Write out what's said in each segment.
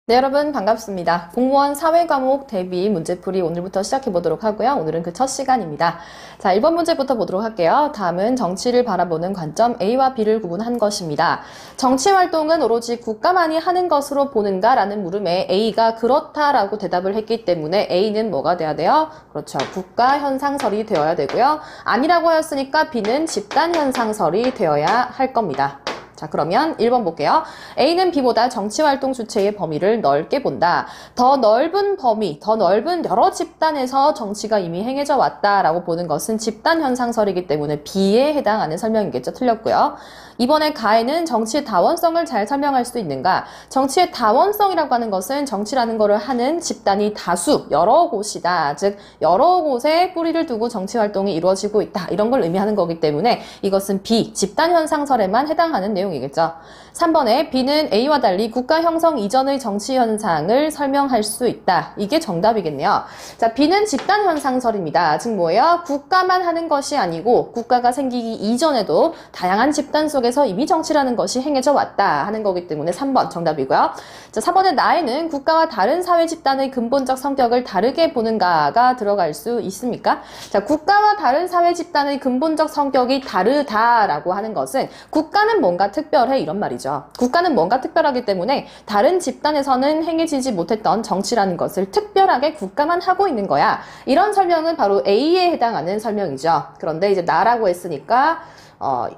네, 여러분 반갑습니다. 공무원 사회과목 대비 문제풀이 오늘부터 시작해 보도록 하고요. 오늘은 그 첫 시간입니다. 자, 1번 문제부터 보도록 할게요. 다음은 정치를 바라보는 관점 A와 B를 구분한 것입니다. 정치 활동은 오로지 국가만이 하는 것으로 보는가? 라는 물음에 A가 그렇다라고 대답을 했기 때문에 A는 뭐가 돼야 돼요? 그렇죠. 국가 현상설이 되어야 되고요. 아니라고 하였으니까 B는 집단 현상설이 되어야 할 겁니다. 자, 그러면 1번 볼게요. A는 B보다 정치활동 주체의 범위를 넓게 본다. 더 넓은 범위, 더 넓은 여러 집단에서 정치가 이미 행해져 왔다라고 보는 것은 집단 현상설이기 때문에 B에 해당하는 설명이겠죠. 틀렸고요. 이번에 가에는 정치의 다원성을 잘 설명할 수 있는가? 정치의 다원성이라고 하는 것은 정치라는 거를 하는 집단이 다수, 여러 곳이다. 즉 여러 곳에 뿌리를 두고 정치활동이 이루어지고 있다. 이런 걸 의미하는 거기 때문에 이것은 B, 집단 현상설에만 해당하는 내용이겠죠. 3번에 B는 A와 달리 국가 형성 이전의 정치 현상을 설명할 수 있다. 이게 정답이겠네요. 자, B는 집단 현상설입니다. 즉 뭐예요? 국가만 하는 것이 아니고 국가가 생기기 이전에도 다양한 집단 속에서 이미 정치라는 것이 행해져 왔다 하는 거기 때문에 3번 정답이고요. 자, 4번에 나에는 국가와 다른 사회 집단의 근본적 성격을 다르게 보는가가 들어갈 수 있습니까? 자, 국가와 다른 사회 집단의 근본적 성격이 다르다라고 하는 것은 국가는 뭔가 특별해 이런 말이죠. 국가는 뭔가 특별하기 때문에 다른 집단에서는 행해지지 못했던 정치라는 것을 특별하게 국가만 하고 있는 거야. 이런 설명은 바로 A에 해당하는 설명이죠. 그런데 이제 나라고 했으니까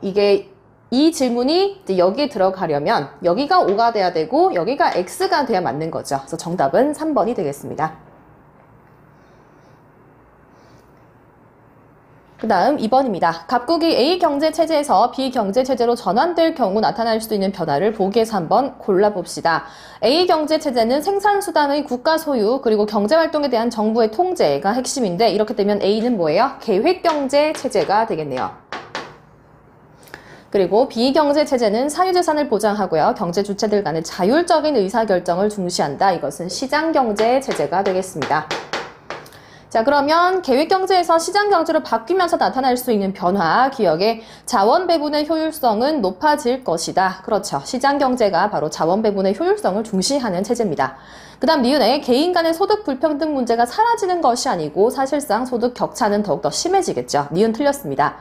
이게 이 질문이 이제 여기에 들어가려면 여기가 O가 돼야 되고 여기가 X가 돼야 맞는 거죠. 그래서 정답은 3번이 되겠습니다. 그 다음 2번입니다. 각국이 A 경제체제에서 B 경제체제로 전환될 경우 나타날 수 있는 변화를 보기에서 한번 골라봅시다. A 경제체제는 생산수단의 국가 소유 그리고 경제활동에 대한 정부의 통제가 핵심인데 이렇게 되면 A는 뭐예요? 계획경제체제가 되겠네요. 그리고 비경제체제는 사유재산을 보장하고요. 경제 주체들 간의 자율적인 의사결정을 중시한다. 이것은 시장경제체제가 되겠습니다. 자, 그러면 계획경제에서 시장경제로 바뀌면서 나타날 수 있는 변화, 기억에 자원 배분의 효율성은 높아질 것이다. 그렇죠. 시장경제가 바로 자원 배분의 효율성을 중시하는 체제입니다. 그 다음 니은에 개인 간의 소득 불평등 문제가 사라지는 것이 아니고 사실상 소득 격차는 더욱더 심해지겠죠. 니은 틀렸습니다.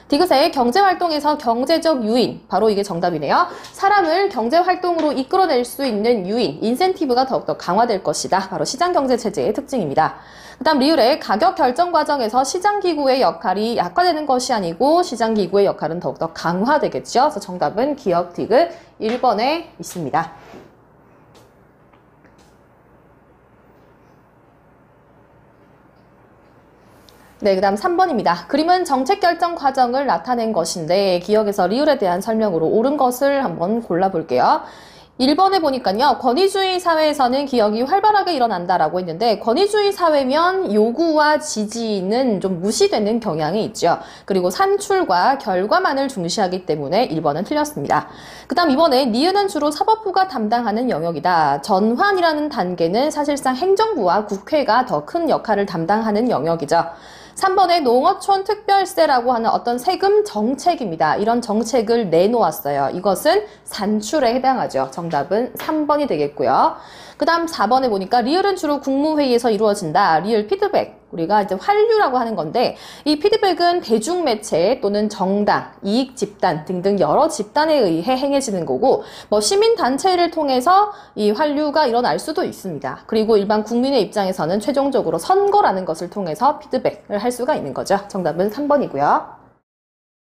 디귿의 경제활동에서 경제적 유인, 바로 이게 정답이네요. 사람을 경제활동으로 이끌어낼 수 있는 유인, 인센티브가 더욱더 강화될 것이다. 바로 시장경제체제의 특징입니다. 그 다음 리을의 가격 결정 과정에서 시장기구의 역할이 약화되는 것이 아니고 시장기구의 역할은 더욱더 강화되겠죠. 그래서 정답은 기억 디귿 1번에 있습니다. 네, 그 다음 3번입니다. 그림은 정책 결정 과정을 나타낸 것인데 기억에서 리을에 대한 설명으로 옳은 것을 한번 골라볼게요. 1번에 보니까요. 권위주의 사회에서는 기억이 활발하게 일어난다라고 했는데 권위주의 사회면 요구와 지지는 좀 무시되는 경향이 있죠. 그리고 산출과 결과만을 중시하기 때문에 1번은 틀렸습니다. 그 다음 2번에 니은은 주로 사법부가 담당하는 영역이다. 전환이라는 단계는 사실상 행정부와 국회가 더 큰 역할을 담당하는 영역이죠. 3번에 농어촌 특별세라고 하는 어떤 세금 정책입니다. 이런 정책을 내놓았어요. 이것은 산출에 해당하죠. 정답은 3번이 되겠고요. 그 다음 4번에 보니까 리을은 주로 국무회의에서 이루어진다. 리을 피드백. 우리가 이제 환류라고 하는 건데 이 피드백은 대중매체 또는 정당, 이익집단 등등 여러 집단에 의해 행해지는 거고 뭐 시민단체를 통해서 이 환류가 일어날 수도 있습니다. 그리고 일반 국민의 입장에서는 최종적으로 선거라는 것을 통해서 피드백을 할 수가 있는 거죠. 정답은 3번이고요.